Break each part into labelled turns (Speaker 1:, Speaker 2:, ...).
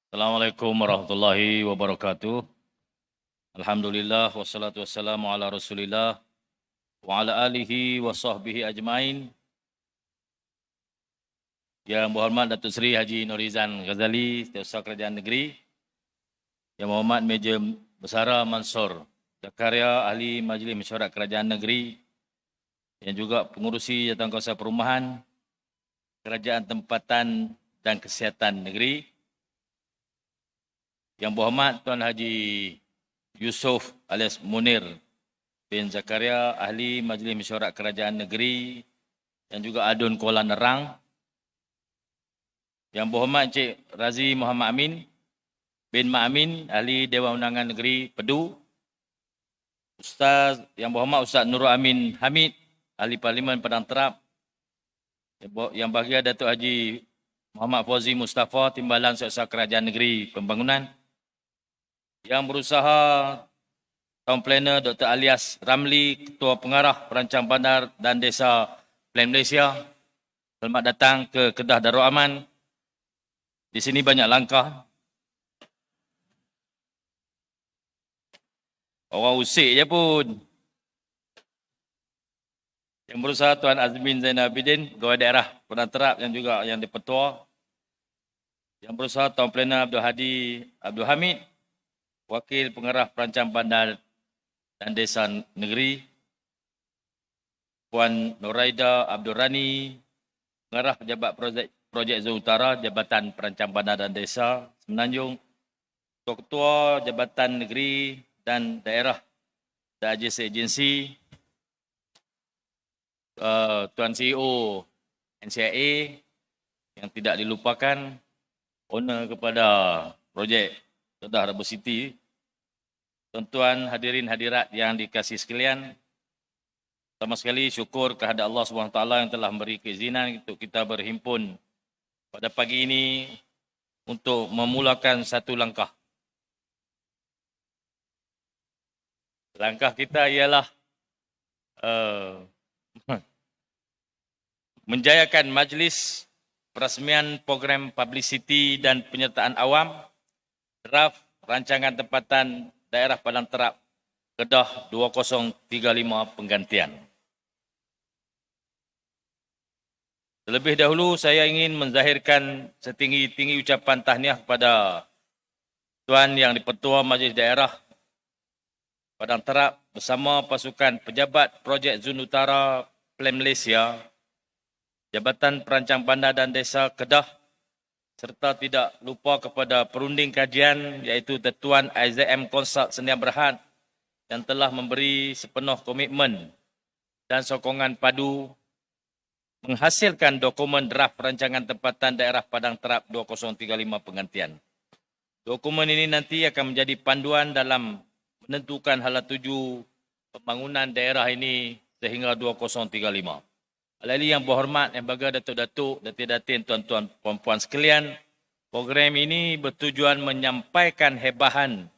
Speaker 1: Assalamualaikum warahmatullahi wabarakatuh. Alhamdulillah wassalatu wassalamu ala Rasulillah wa ala alihi wa sahbihi ajmain. Yang berhormat Datuk Seri Haji Norizan Ghazali, Setiausaha Kerajaan Negeri. Yang berhormat Meja Besara Mansor Zakaria, Ahli Majlis Mesyuarat Kerajaan Negeri. Yang juga pengurusi Jawatankuasa Perumahan, Kerajaan Tempatan dan Kesihatan Negeri. Yang berhormat Tuan Haji Yusof alias Munir bin Zakaria, Ahli Majlis Mesyuarat Kerajaan Negeri dan juga Adun Kuala Nerang. Yang berhormat Encik Razi Muhammad Amin bin Mak Amin, Ahli Dewan Undangan Negeri Pedu. Yang berhormat Ustaz Nurul Amin Hamid, Ahli Parlimen Padang Terap. Yang bahagia Datuk Haji Muhammad Fauzi Mustafa, Timbalan Setiausaha Kerajaan Negeri Pembangunan. Yang berusaha Town Planner Dr. Alias Ramli, Ketua Pengarah Perancang Bandar dan Desa Plan Malaysia. Selamat datang ke Kedah Darul Aman. Di sini banyak langkah. Orang usik je pun. Yang berusaha Tuan Azmin Zainal Abidin, Pegawai Daerah Padang Terap yang juga yang di-Petua. Yang berusaha Town Planner Abdul Hadi Abdul Hamid, Wakil Pengarah Perancang Bandar dan Desa Negeri. Puan Noraida Abdul Rani, Pengarah Pejabat Projek Zon Utara, Jabatan Perancang Bandar dan Desa Semenanjung. Ketua Jabatan Negeri dan Daerah dan agensi-agensi. Tuan CEO NCIA yang tidak dilupakan, owner kepada projek Kedah Harbour City. Tuan-tuan hadirin hadirat yang dikasihi sekalian, pertama sekali syukur kehadrat Allah SWT yang telah memberi keizinan untuk kita berhimpun pada pagi ini untuk memulakan satu langkah. Langkah kita ialah menjayakan majlis perasmian program publicity dan penyertaan awam draft rancangan tempatan daerah Padang Terap Kedah 2035 penggantian. Terlebih dahulu saya ingin menzahirkan setinggi-tinggi ucapan tahniah kepada Tuan Yang di-Pertua Majlis Daerah Padang Terap bersama pasukan pejabat Projek Zon Utara Plan Malaysia, Jabatan Perancang Bandar dan Desa Kedah, serta tidak lupa kepada perunding kajian iaitu Tuan IZM Consult Sdn Bhd yang telah memberi sepenuh komitmen dan sokongan padu menghasilkan dokumen draft rancangan tempatan daerah Padang Terap 2035 penggantian. Dokumen ini nanti akan menjadi panduan dalam menentukan hala tuju pembangunan daerah ini sehingga 2035. Alali yang berhormat, yang bahagia datuk-datuk, datin-datin, tuan-tuan, puan-puan sekalian, program ini bertujuan menyampaikan hebahan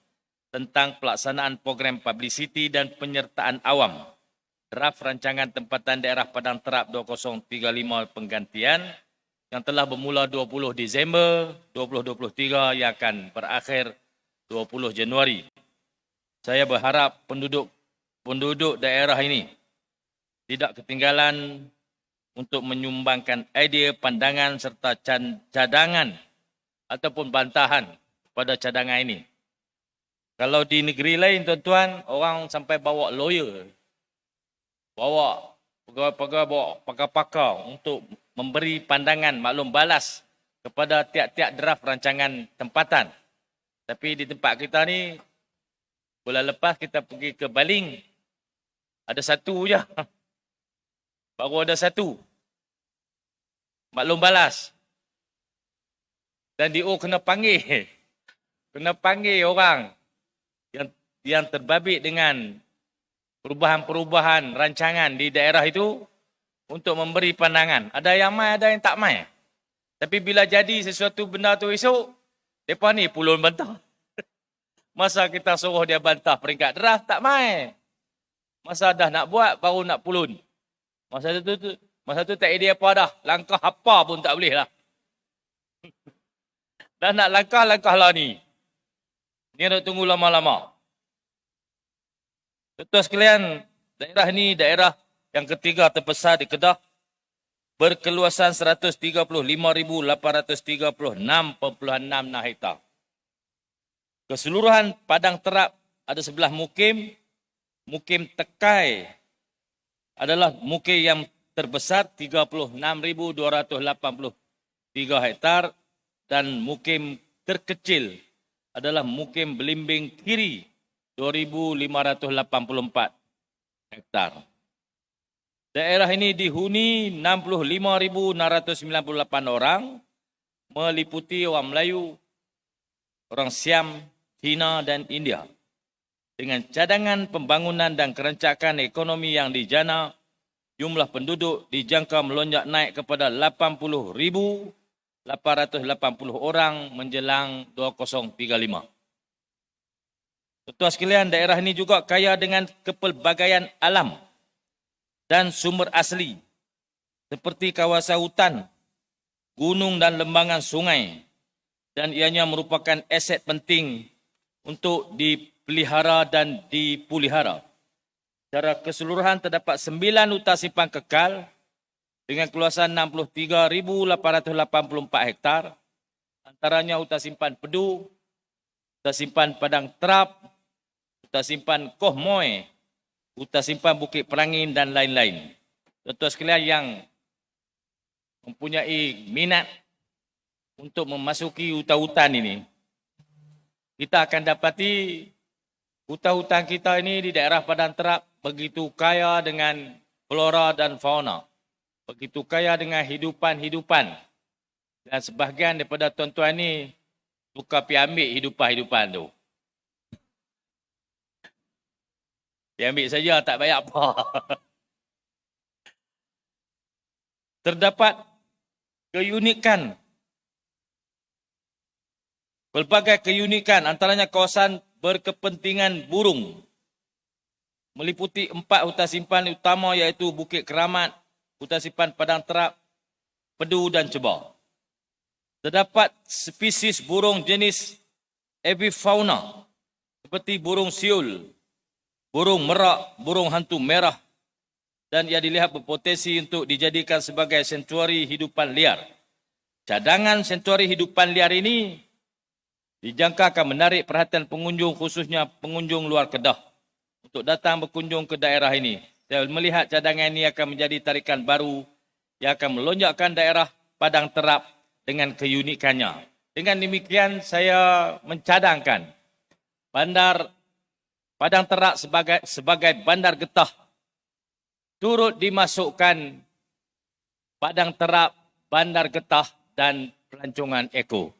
Speaker 1: tentang pelaksanaan program publicity dan penyertaan awam draft rancangan tempatan daerah Padang Terap 2035 penggantian yang telah bermula 20 Disember 2023 yang akan berakhir 20 Januari. Saya berharap penduduk daerah ini tidak ketinggalan untuk menyumbangkan idea, pandangan serta cadangan ataupun bantahan pada cadangan ini. Kalau di negeri lain, tuan-tuan, orang sampai bawa lawyer, bawa pegawai-pegawai, bawa pakar-pakar untuk memberi pandangan maklum balas kepada tiap-tiap draft rancangan tempatan. Tapi di tempat kita ni, bulan lepas kita pergi ke Baling, ada satu je. Baru ada satu. Maklum balas. Dan DO kena panggil. Kena panggil orang yang terbabit dengan perubahan-perubahan rancangan di daerah itu untuk memberi pandangan. Ada yang mai, ada yang tak mai. Tapi bila jadi sesuatu benda tu esok, mereka ni pulun bantah. Masa kita suruh dia bantah peringkat draft, tak mai. Masa dah nak buat, baru nak pulun. Masa tu tak idea apa dah. Langkah apa pun tak boleh lah. Dah nak langkah-langkah lah ni. Ni nak tunggu lama-lama. Tuan sekalian, daerah ni daerah yang ketiga terbesar di Kedah, berkeluasan 135,836.6 hektar. Keseluruhan padang terap ada 11 mukim. Mukim Tekai adalah mukim yang terbesar 36,283 hektar dan mukim terkecil adalah mukim Belimbing Kiri 2,584 hektar. Daerah ini dihuni 65,698 orang, meliputi orang Melayu, orang Siam, Cina dan India. Dengan cadangan pembangunan dan kerencakan ekonomi yang dijana, jumlah penduduk dijangka melonjak naik kepada 80,880 orang menjelang 2035. Tuan sekalian, daerah ini juga kaya dengan kepelbagaian alam dan sumber asli seperti kawasan hutan, gunung dan lembangan sungai, dan ianya merupakan aset penting untuk dipelihara dan dipulihara. Secara keseluruhan terdapat 9 hutan simpan kekal dengan keluasan 63,884 hektar, antaranya hutan simpan Pedu, hutan simpan Padang Terap, hutan simpan Koh Moy, hutan simpan Bukit Perangin dan lain-lain. Tuan-tuan sekalian yang mempunyai minat untuk memasuki hutan-hutan ini, kita akan dapati hutan-hutan kita ini di daerah Padang Terap begitu kaya dengan flora dan fauna, begitu kaya dengan hidupan-hidupan. Dan sebahagian daripada tuan-tuan ini suka pergi ambil hidupan-hidupan tu. Pergi ambil saja, tak bayar apa. Terdapat keunikan, pelbagai keunikan, antaranya kawasan berkepentingan burung. Meliputi 4 hutan simpan utama iaitu Bukit Keramat, hutan simpan Padang Terap, Pedu dan Cebah. Terdapat spesies burung jenis epifauna seperti burung siul, burung merak, burung hantu merah, dan ia dilihat berpotensi untuk dijadikan sebagai sanctuary hidupan liar. Cadangan sanctuary hidupan liar ini dijangka akan menarik perhatian pengunjung, khususnya pengunjung luar Kedah, untuk datang berkunjung ke daerah ini. Saya melihat cadangan ini akan menjadi tarikan baru yang akan melonjakkan daerah Padang Terap dengan keunikannya. Dengan demikian, saya mencadangkan bandar Padang Terap sebagai bandar getah turut dimasukkan Padang Terap, bandar getah dan pelancongan eko.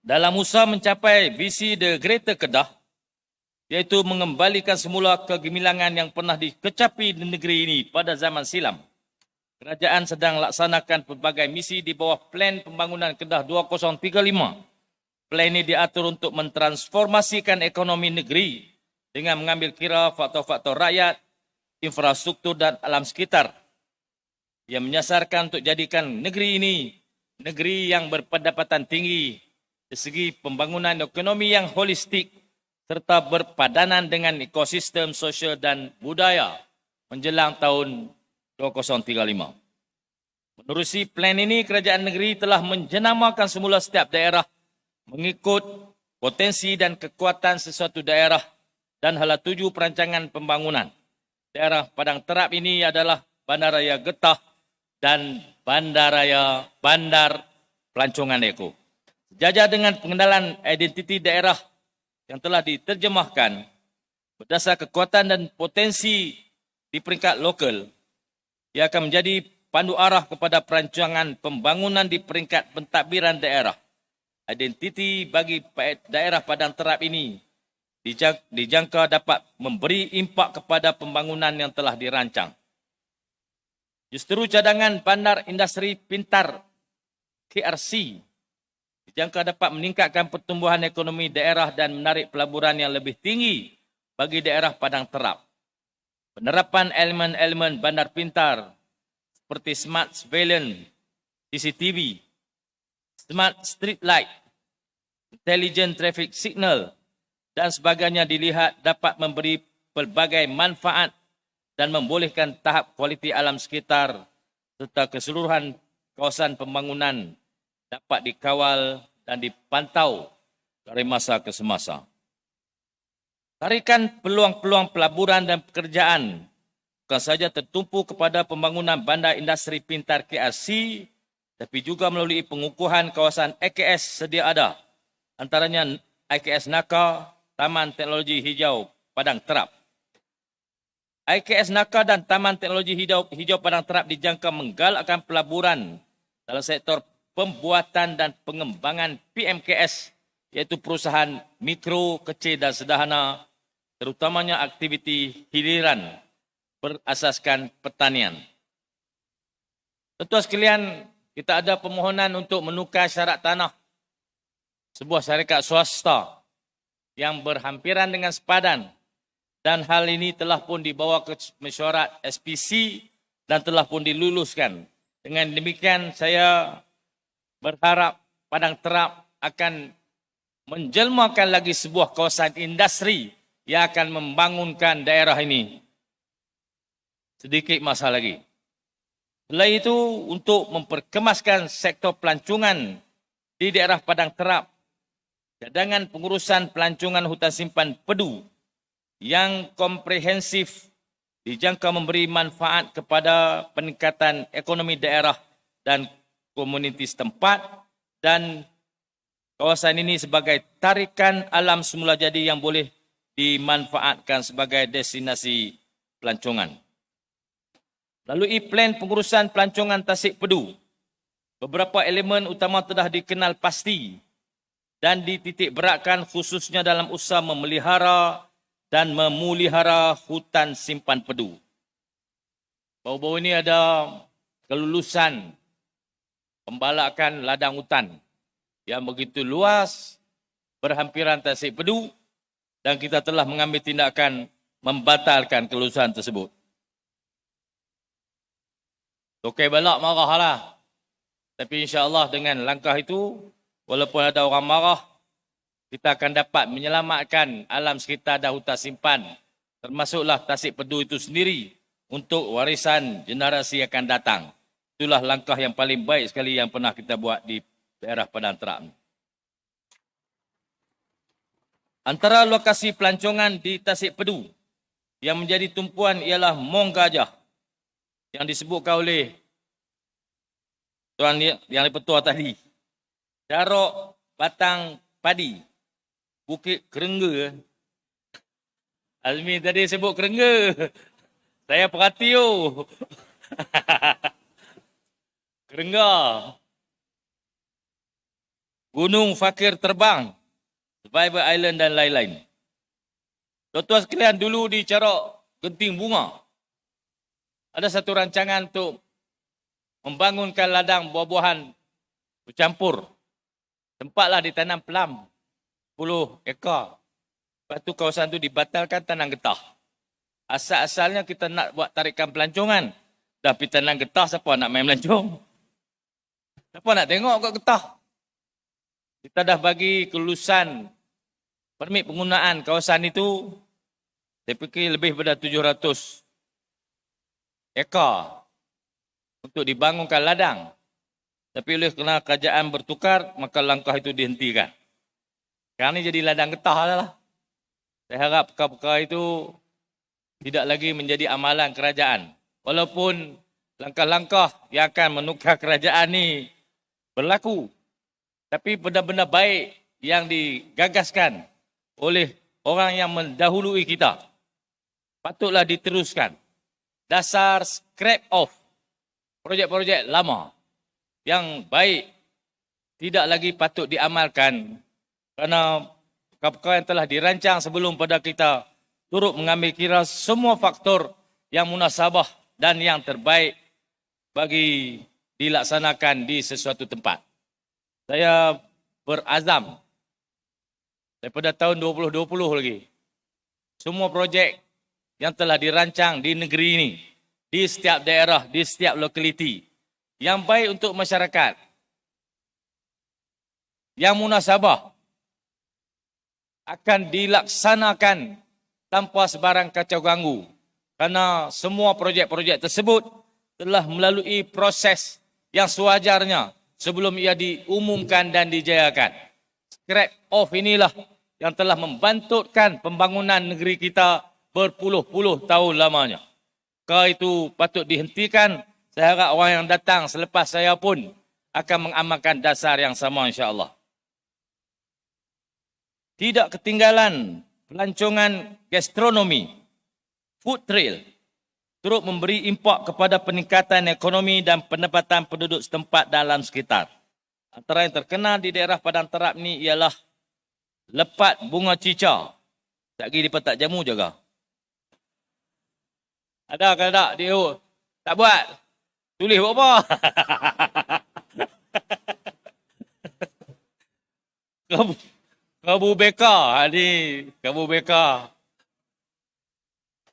Speaker 1: Dalam usaha mencapai visi The Greater Kedah, iaitu mengembalikan semula kegemilangan yang pernah dikecapi di negeri ini pada zaman silam, kerajaan sedang laksanakan pelbagai misi di bawah Plan Pembangunan Kedah 2035. Plan ini diatur untuk mentransformasikan ekonomi negeri dengan mengambil kira faktor-faktor rakyat, infrastruktur dan alam sekitar yang menyasarkan untuk jadikan negeri ini negeri yang berpendapatan tinggi dari segi pembangunan ekonomi yang holistik serta berpadanan dengan ekosistem sosial dan budaya menjelang tahun 2035. Menerusi plan ini, kerajaan negeri telah menjenamakan semula setiap daerah mengikut potensi dan kekuatan sesuatu daerah dan hala tuju perancangan pembangunan. Daerah Padang Terap ini adalah Bandaraya Getah dan Bandar Pelancongan Eko. Sejajar dengan pengenalan identiti daerah yang telah diterjemahkan berdasar kekuatan dan potensi di peringkat lokal, ia akan menjadi pandu arah kepada perancangan pembangunan di peringkat pentadbiran daerah. Identiti bagi daerah Padang Terap ini dijangka dapat memberi impak kepada pembangunan yang telah dirancang. Justru cadangan Bandar Industri Pintar KRC dijangka dapat meningkatkan pertumbuhan ekonomi daerah dan menarik pelaburan yang lebih tinggi bagi daerah Padang Terap. Penerapan elemen-elemen bandar pintar seperti smart surveillance, CCTV, smart street light, intelligent traffic signal dan sebagainya dilihat dapat memberi pelbagai manfaat dan membolehkan tahap kualiti alam sekitar serta keseluruhan kawasan pembangunan dapat dikawal dan dipantau dari masa ke semasa. Tarikan peluang-peluang pelaburan dan pekerjaan bukan sahaja tertumpu kepada pembangunan bandar industri pintar KRC, tapi juga melalui pengukuhan kawasan IKS sedia ada, antaranya IKS Naka, Taman Teknologi Hijau Padang Terap. IKS Naka dan Taman Teknologi Hijau Padang Terap dijangka menggalakkan pelaburan dalam sektor pembuatan dan pengembangan PMKS, iaitu perusahaan mikro, kecil dan sederhana, terutamanya aktiviti hiliran berasaskan pertanian. Tuan-tuan sekalian, kita ada permohonan untuk menukar syarat tanah sebuah syarikat swasta yang berhampiran dengan sepadan, dan hal ini telah pun dibawa ke mesyuarat SPC dan telah pun diluluskan. Dengan demikian, saya berharap Padang Terap akan menjelmakan lagi sebuah kawasan industri yang akan membangunkan daerah ini sedikit masa lagi. Selain itu, untuk memperkemaskan sektor pelancongan di daerah Padang Terap, cadangan pengurusan pelancongan hutan simpan Pedu yang komprehensif dijangka memberi manfaat kepada peningkatan ekonomi daerah dan komuniti setempat, dan kawasan ini sebagai tarikan alam semula jadi yang boleh dimanfaatkan sebagai destinasi pelancongan. Melalui plan pengurusan pelancongan Tasik Pedu, beberapa elemen utama telah dikenal pasti dan dititik beratkan khususnya dalam usaha memelihara dan memulihara hutan simpan Pedu. Baru-baru ini ada kelulusan pembalakan ladang hutan yang begitu luas berhampiran Tasik Pedu, dan kita telah mengambil tindakan membatalkan kelulusan tersebut. Tokai balak marahlah. Tapi insya-Allah dengan langkah itu, walaupun ada orang marah, kita akan dapat menyelamatkan alam sekitar dan hutan simpan, termasuklah Tasik Pedu itu sendiri untuk warisan generasi yang akan datang. Itulah langkah yang paling baik sekali yang pernah kita buat di daerah Padang Terap. Antara lokasi pelancongan di Tasik Pedu yang menjadi tumpuan ialah Mong Gajah yang disebutkan oleh Tuan Yang Dipertua tadi. Darok Batang Padi, Bukit Kerengga. Azmi tadi sebut Kerengga. Saya perhati tu. Kerengga. Gunung Fakir Terbang, Survivor Island dan lain-lain. Tuan-tuan sekalian, dulu di Carok Genting Bunga, ada satu rancangan untuk membangunkan ladang buah-buahan bercampur. Tempatlah ditanam pelam 10 ekar. Lepas tu kawasan tu dibatalkan tanam getah. Asal-asalnya kita nak buat tarikan pelancongan. Dah pergi tanam getah, siapa nak main melancong? Siapa nak tengok kat getah? Kita dah bagi kelulusan permit penggunaan kawasan itu, saya fikir lebih daripada 700 ekar untuk dibangunkan ladang. Tapi oleh kerana kerajaan bertukar, maka langkah itu dihentikan. Sekarang ni jadi ladang getah lah. Saya harap perkara-perkara itu tidak lagi menjadi amalan kerajaan. Walaupun langkah-langkah yang akan menukar kerajaan ni berlaku, tapi benda-benda baik yang digagaskan oleh orang yang mendahului kita patutlah diteruskan. Dasar scrap off projek-projek lama yang baik tidak lagi patut diamalkan kerana perkara-perkara yang telah dirancang sebelum pada kita turut mengambil kira semua faktor yang munasabah dan yang terbaik bagi dilaksanakan di sesuatu tempat. Saya berazam daripada tahun 2020 lagi, semua projek yang telah dirancang di negeri ini, di setiap daerah, di setiap lokaliti, yang baik untuk masyarakat, yang munasabah, akan dilaksanakan tanpa sebarang kacau ganggu. Kerana semua projek-projek tersebut telah melalui proses yang sewajarnya sebelum ia diumumkan dan dijayakan. Scrap off inilah yang telah membantutkan pembangunan negeri kita berpuluh-puluh tahun lamanya. Maka itu patut dihentikan. Saya harap orang yang datang selepas saya pun akan mengamalkan dasar yang sama, insya-Allah. Tidak ketinggalan pelancongan gastronomi, food trail, turut memberi impak kepada peningkatan ekonomi dan pendapatan penduduk setempat dalam sekitar. Antara yang terkenal di daerah Padang Terap ni ialah lepat bunga cica. Tak pergi di petak jamu jaga. Ada ke tak? Dia tak buat. Tulis buat apa? Kabu Beka ni, Kabu Beka.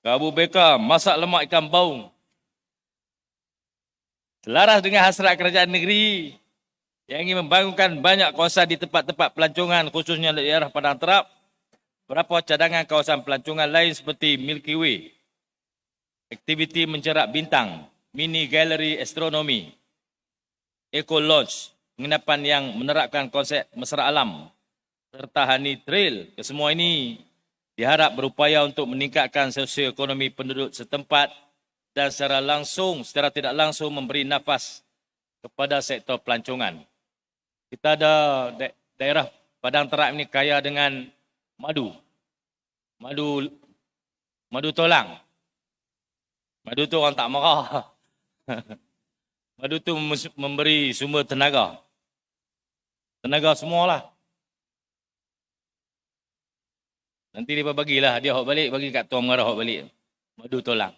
Speaker 1: Kabu Beka masak lemak ikan baung. Selaras dengan hasrat kerajaan negeri yang ingin membangunkan banyak kawasan di tempat-tempat pelancongan khususnya di daerah Padang Terap, beberapa cadangan kawasan pelancongan lain seperti Milky Way, aktiviti mencerak bintang, mini galeri astronomi, Eco Lodge, penginapan yang menerapkan konsep mesra alam, serta Honey Trail. Kesemua ini diharap berupaya untuk meningkatkan sosioekonomi penduduk setempat dan secara tidak langsung memberi nafas kepada sektor pelancongan. Kita ada daerah Padang Terap ini kaya dengan madu. Madu tolang. Madu tu orang tak marah. Madu tu memberi sumber tenaga. Tenaga semualah. Nanti dia bagilah dia hok balik, bagi kat tuan mengarah hok balik. Madu tolang.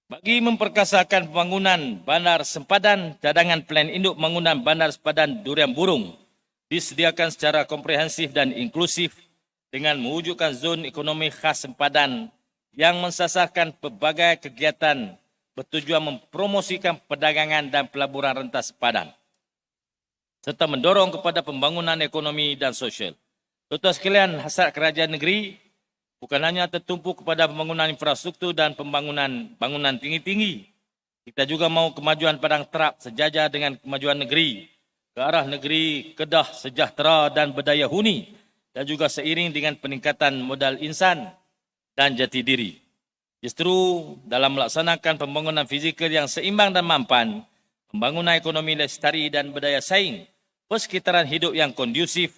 Speaker 1: Bagi memperkasakan pembangunan bandar sempadan, cadangan plan induk pembangunan bandar sempadan Durian Burung disediakan secara komprehensif dan inklusif dengan mewujudkan zon ekonomi khas sempadan yang mensasarkan pelbagai kegiatan bertujuan mempromosikan perdagangan dan pelaburan rentas sempadan serta mendorong kepada pembangunan ekonomi dan sosial. Tuan-tuan sekalian, hasrat kerajaan negeri bukan hanya tertumpu kepada pembangunan infrastruktur dan pembangunan bangunan tinggi-tinggi. Kita juga mahu kemajuan Padang Terap sejajar dengan kemajuan negeri ke arah negeri Kedah sejahtera dan berdaya huni dan juga seiring dengan peningkatan modal insan dan jati diri. Justru dalam melaksanakan pembangunan fizikal yang seimbang dan mampan, pembangunan ekonomi lestari dan berdaya saing, persekitaran hidup yang kondusif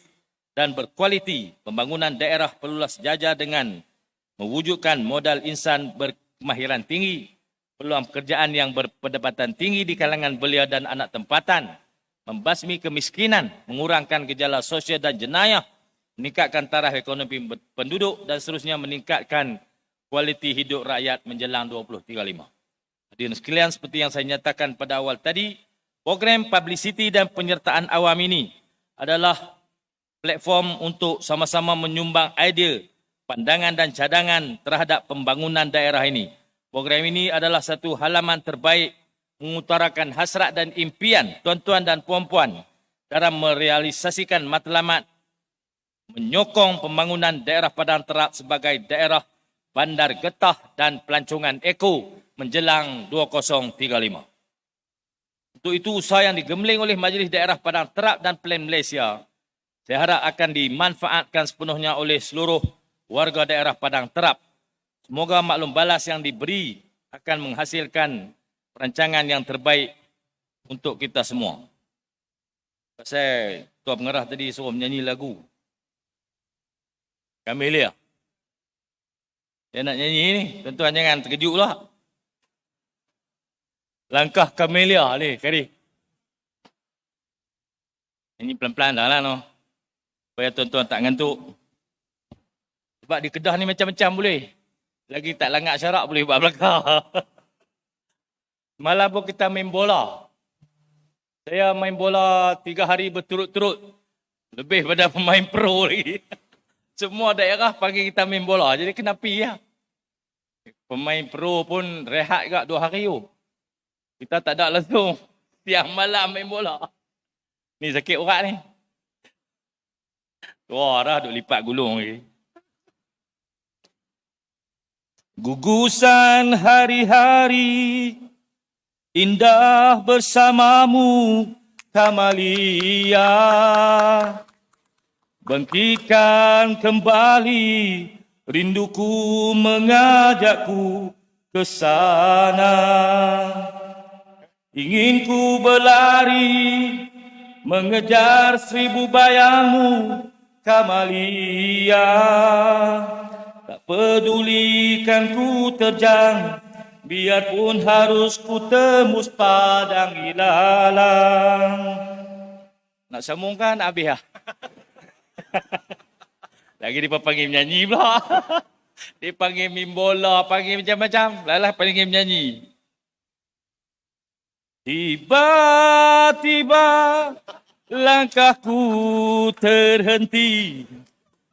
Speaker 1: dan berkualiti, pembangunan daerah perlulah sejajar dengan mewujudkan modal insan berkemahiran tinggi, peluang pekerjaan yang berpendapatan tinggi di kalangan belia dan anak tempatan, membasmi kemiskinan, mengurangkan gejala sosial dan jenayah, meningkatkan taraf ekonomi penduduk dan seterusnya meningkatkan kualiti hidup rakyat menjelang 2035. Hadirin sekalian, seperti yang saya nyatakan pada awal tadi, program publicity dan penyertaan awam ini adalah platform untuk sama-sama menyumbang idea, pandangan dan cadangan terhadap pembangunan daerah ini. Program ini adalah satu halaman terbaik mengutarakan hasrat dan impian tuan-tuan dan puan-puan dalam merealisasikan matlamat menyokong pembangunan daerah Padang Terap sebagai daerah bandar getah dan pelancongan eko menjelang 2035. Untuk itu, usaha yang digemling oleh Majlis Daerah Padang Terap dan Plan Malaysia saya harap akan dimanfaatkan sepenuhnya oleh seluruh warga daerah Padang Terap. Semoga maklum balas yang diberi akan menghasilkan perancangan yang terbaik untuk kita semua. Saya Tuan Pengarah tadi suruh menyanyi lagu Camellia. Saya nak nyanyi ni, tuan-tuan jangan terkejut pula. Langkah Camellia ni, kali. Nyanyi pelan-pelan dah lah no. Supaya tuan-tuan tak ngantuk. Sebab di Kedah ni macam-macam boleh. Lagi tak langgar syarak boleh buat belakang. Malam pun kita main bola. Saya main bola 3 hari berturut-turut. Lebih pada pemain pro lagi. Semua daerah panggil kita main bola. Jadi kena pergi lah. Pemain pro pun rehat juga 2 hari tu. Kita tak ada langsung. Tiang malam main bola. Ni sakit urat ni. Wah, dah duk lipat gulung lagi. Gugusan hari-hari indah bersamamu, Kamalia. Bangkitkan kembali rinduku mengajakku ke sana. Ingin ku berlari mengejar 1000 bayangmu, Kamalia. Tak pedulikan ku terjang, biarpun harus ku tembus padang ilalang. Nak sambungkan habis lah. Lagi dia panggil menyanyi pula. Dia panggil main bola, panggil macam-macam. Lalah panggil menyanyi. Tiba-tiba langkahku terhenti.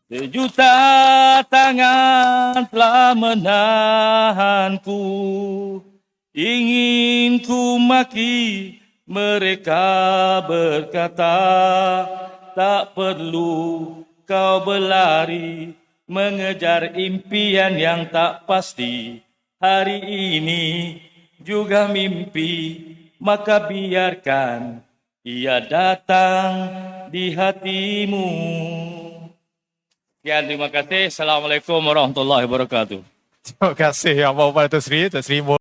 Speaker 1: Sejuta tangan telah menahanku. Ingin ku maki, mereka berkata, tak perlu kau berlari mengejar impian yang tak pasti. Hari ini juga mimpi, maka biarkan ia datang di hatimu. Sekian, terima kasih. Assalamualaikum warahmatullahi wabarakatuh.
Speaker 2: Terima kasih Yang Berhormat Datuk Seri